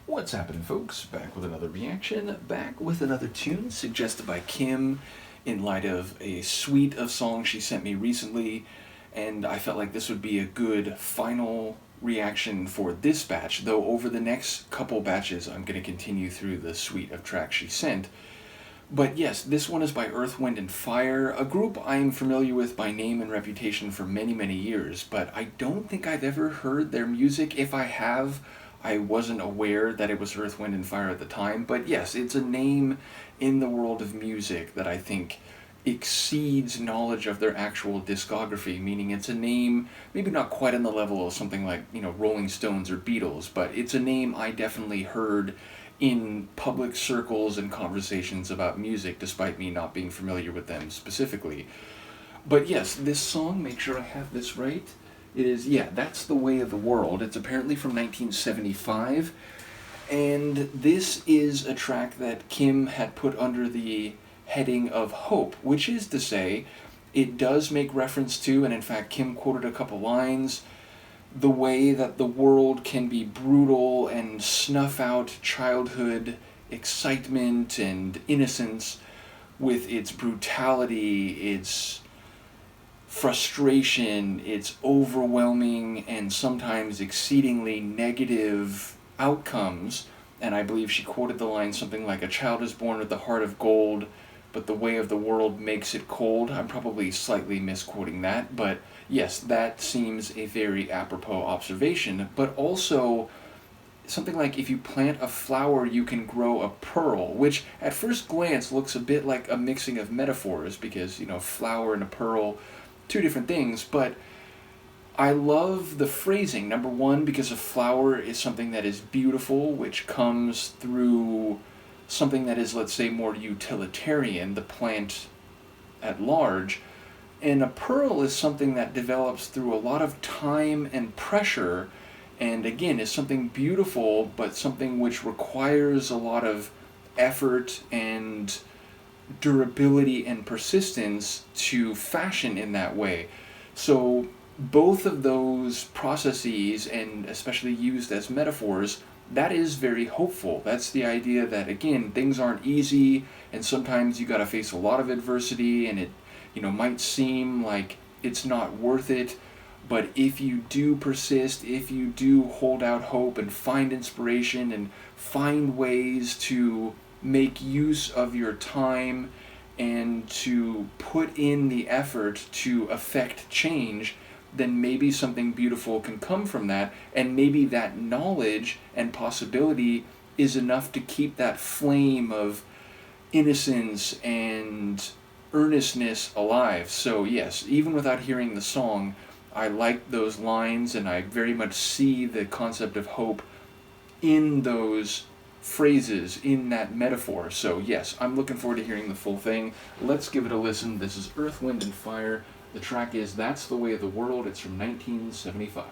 What's happening, folks? Back with another reaction, back with another tune suggested by Kim in light of a suite of songs she sent me recently, and I felt like this would be a good final reaction for this batch, though over the next couple batches I'm going to continue through the suite of tracks she sent. But yes, this one is by Earth, Wind, and Fire, a group I am familiar with by name and reputation for many, many years, but I don't think I've ever heard their music. If I have, I wasn't aware that it was Earth, Wind, and Fire at the time. But yes, it's a name in the world of music that I think exceeds knowledge of their actual discography, meaning it's a name maybe not quite on the level of something like, Rolling Stones or Beatles, but it's a name I definitely heard in public circles and conversations about music, despite me not being familiar with them specifically. But yes, this song, make sure I have this right. It is, yeah, That's the Way of the World. It's apparently from 1975. And this is a track that Kim had put under the heading of hope, which is to say, it does make reference to, and in fact, Kim quoted a couple lines, the way that the world can be brutal and snuff out childhood excitement and innocence with its brutality, its frustration, its overwhelming and sometimes exceedingly negative outcomes. And I believe she quoted the line something like, "A child is born with the heart of gold, but the way of the world makes it cold." I'm probably slightly misquoting that, but yes, that seems a very apropos observation. But also, something like, if you plant a flower, you can grow a pearl, which at first glance looks a bit like a mixing of metaphors because, flower and a pearl, two different things, but I love the phrasing. Number one, because a flower is something that is beautiful, which comes through something that is, let's say, more utilitarian, the plant at large. And a pearl is something that develops through a lot of time and pressure, and again, is something beautiful, but something which requires a lot of effort and durability and persistence to fashion in that way. So both of those processes, and especially used as metaphors, that is very hopeful. That's the idea that, again, things aren't easy, and sometimes you gotta face a lot of adversity, and it, might seem like it's not worth it, but if you do persist, if you do hold out hope and find inspiration and find ways to make use of your time and to put in the effort to affect change, then maybe something beautiful can come from that, and maybe that knowledge and possibility is enough to keep that flame of innocence and earnestness alive. So yes, even without hearing the song, I like those lines, and I very much see the concept of hope in those phrases, in that metaphor. So yes, I'm looking forward to hearing the full thing. Let's give it a listen. This is Earth, Wind, and Fire. The track is That's the Way of the World. It's from 1975.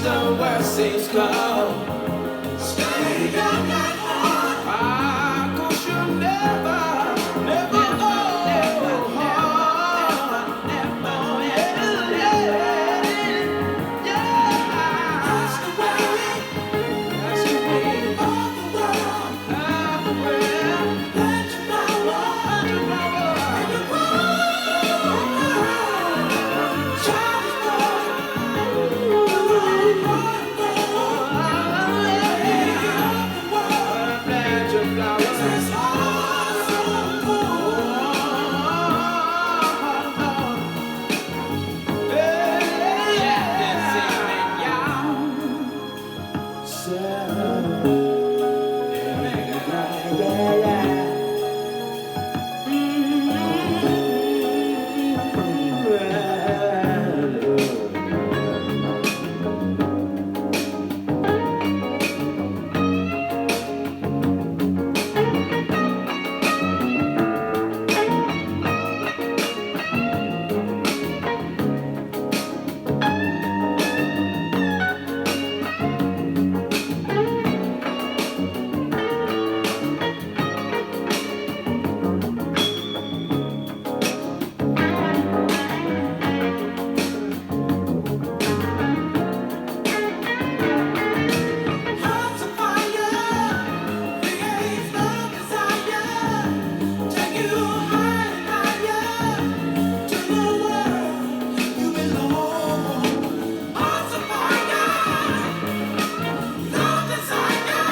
the worst seems gone. Stay young at heart. Ah, 'cause you never, never old. Never, yeah. That's the way of the world. Let your power, and your child is born. Hearts of fire, create no desire. Take you higher and higher to the world you belong. Hearts of fire, no desire.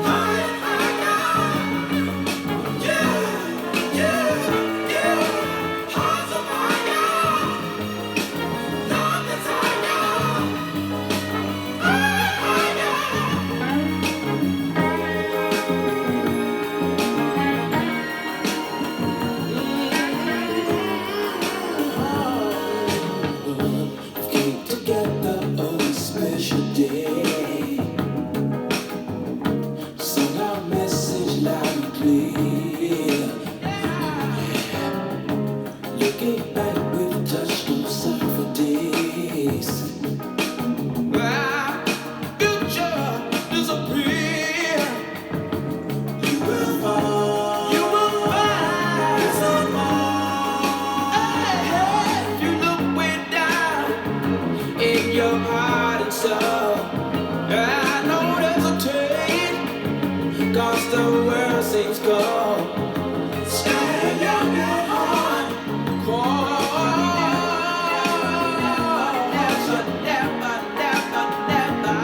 Higher and higher, yeah, yeah, yeah. Hearts of fire, no desire. Came together on a special day. Sing our message loud and clear. Looking back, we've touched on some for days. Future disappear. You will find. It's on Hey, you look way down in your heart and soul. I don't hesitate, 'cause the world seems cold. Stay young at heart. Never, never, never, never.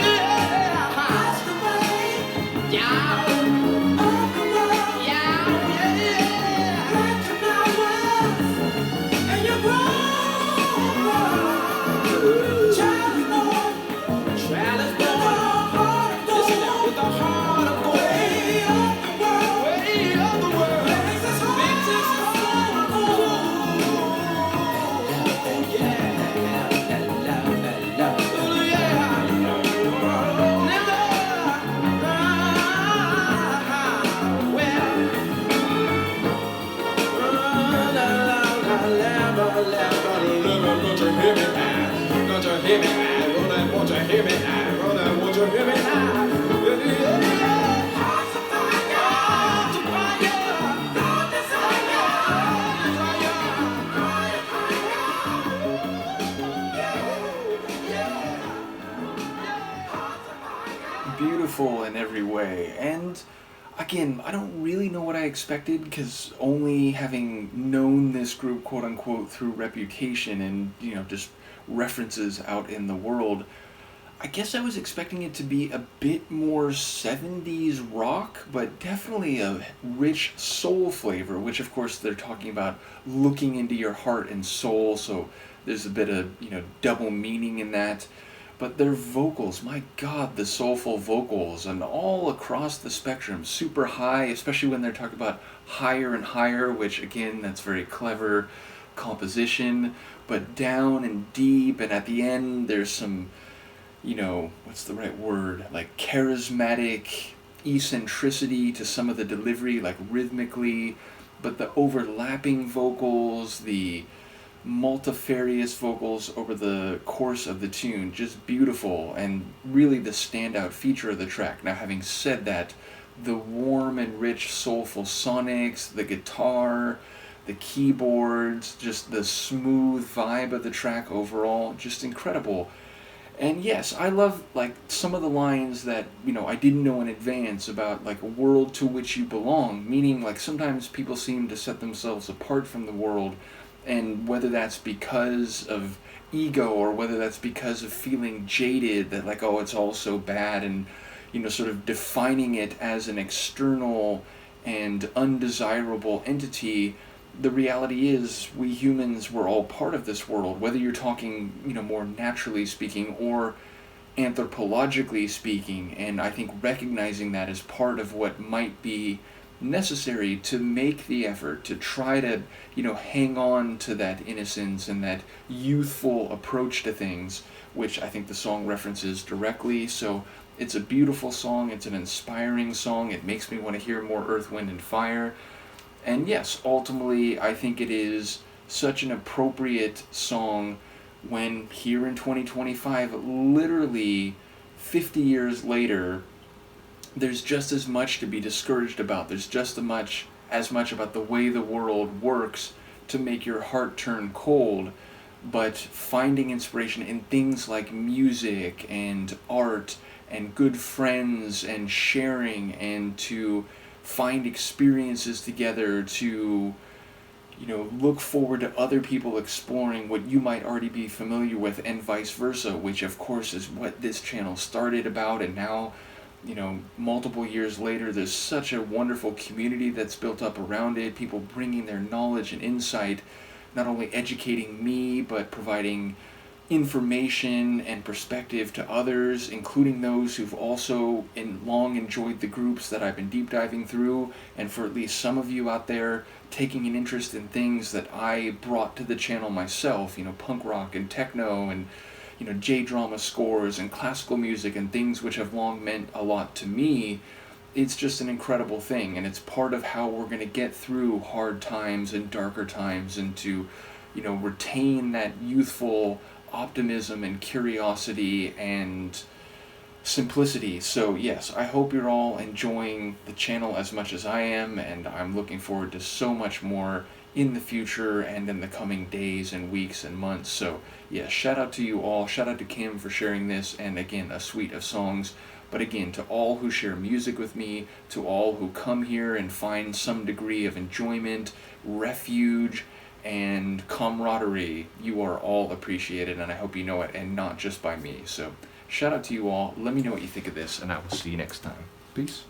Yeah. That's the way. Yeah. Of the world. Yeah. Let your powers and your child is born. Child is born. Listen now, with a heart of gold. Way of the world. Makes us whole. Beautiful in every way. And again, I don't really know what I expected, because only having known this group quote unquote through reputation and, just references out in the world, I guess I was expecting it to be a bit more 70s rock, but definitely a rich soul flavor, which of course they're talking about looking into your heart and soul, so there's a bit of, double meaning in that. But their vocals, my God, the soulful vocals, and all across the spectrum, super high, especially when they're talking about higher and higher, which again, that's very clever composition, but down and deep, and at the end there's some, what's the right word, like charismatic eccentricity to some of the delivery, like rhythmically, but the overlapping vocals, the multifarious vocals over the course of the tune, just beautiful and really the standout feature of the track. Now, having said that, the warm and rich soulful sonics, the guitar, the keyboards, just the smooth vibe of the track overall, just incredible. And yes, I love like some of the lines that, I didn't know in advance about like a world to which you belong, meaning like sometimes people seem to set themselves apart from the world, and whether that's because of ego or whether that's because of feeling jaded that like, oh, it's all so bad, and sort of defining it as an external and undesirable entity. The reality is we humans were all part of this world, whether you're talking more naturally speaking or anthropologically speaking. And I think recognizing that is part of what might be necessary to make the effort to try to hang on to that innocence and that youthful approach to things, which I think the song references directly. So it's a beautiful song, it's an inspiring song, it makes me want to hear more Earth, Wind and Fire. And yes, ultimately, I think it is such an appropriate song when here in 2025, literally 50 years later, there's just as much to be discouraged about. There's just as much about the way the world works to make your heart turn cold. But finding inspiration in things like music and art and good friends and sharing, and to find experiences together, to look forward to other people exploring what you might already be familiar with, and vice versa, which of course is what this channel started about. And now, multiple years later, there's such a wonderful community that's built up around it, people bringing their knowledge and insight, not only educating me but providing information and perspective to others, including those who've also long enjoyed the groups that I've been deep diving through, and for at least some of you out there taking an interest in things that I brought to the channel myself, punk rock and techno and J-drama scores and classical music and things which have long meant a lot to me. It's just an incredible thing, and it's part of how we're going to get through hard times and darker times, and to retain that youthful optimism and curiosity and simplicity. So yes, I hope you're all enjoying the channel as much as I am, and I'm looking forward to so much more in the future and in the coming days and weeks and months. So yes, shout out to you all, shout out to Kim for sharing this, and again, a suite of songs. But again, to all who share music with me, to all who come here and find some degree of enjoyment, refuge, and camaraderie, you are all appreciated, and I hope you know it, and not just by me. So shout out to you all. Let me know what you think of this, and I will see you next time. Peace.